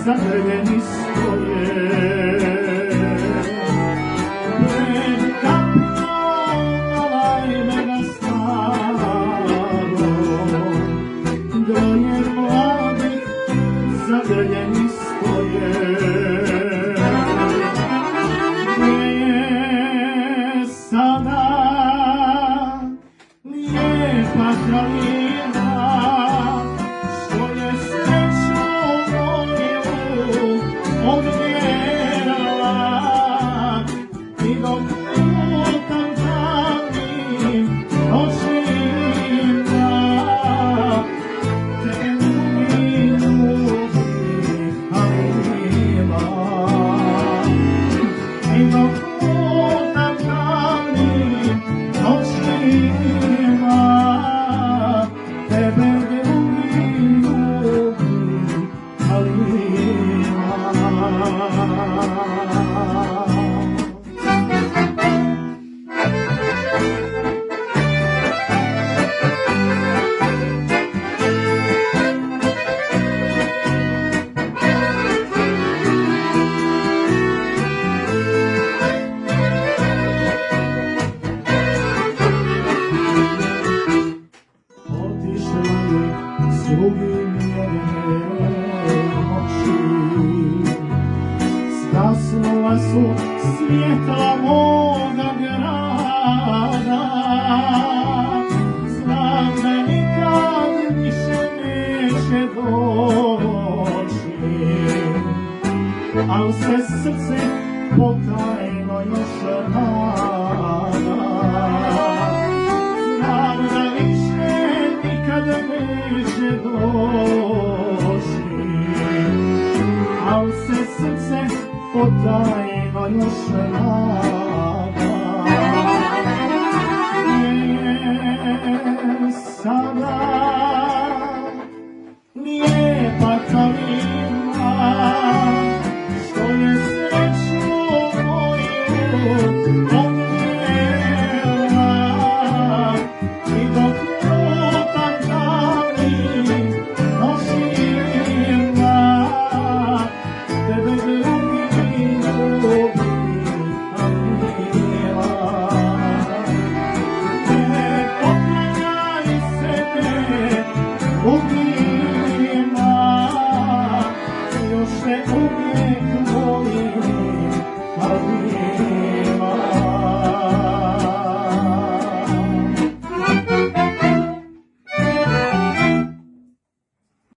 zagrljeni stoje. Pred kapljom Alajmega starog, dvoje mladih zagrljeni stoje. Gdje je sada lijepa kraljica, što je sreću moju odmjerala, i dok lutam tamnim noćima, te mi ljubi Halima. I dok lutam tamnim noćima, tebe ljubi Halima. Otišla je s drugim jedne noći, zgasnula su svjetla moga grada. Znam da nikad više neće doći, al se srce potajno još nada. Znam da više nikad neće doći, al se srce potajno još nada.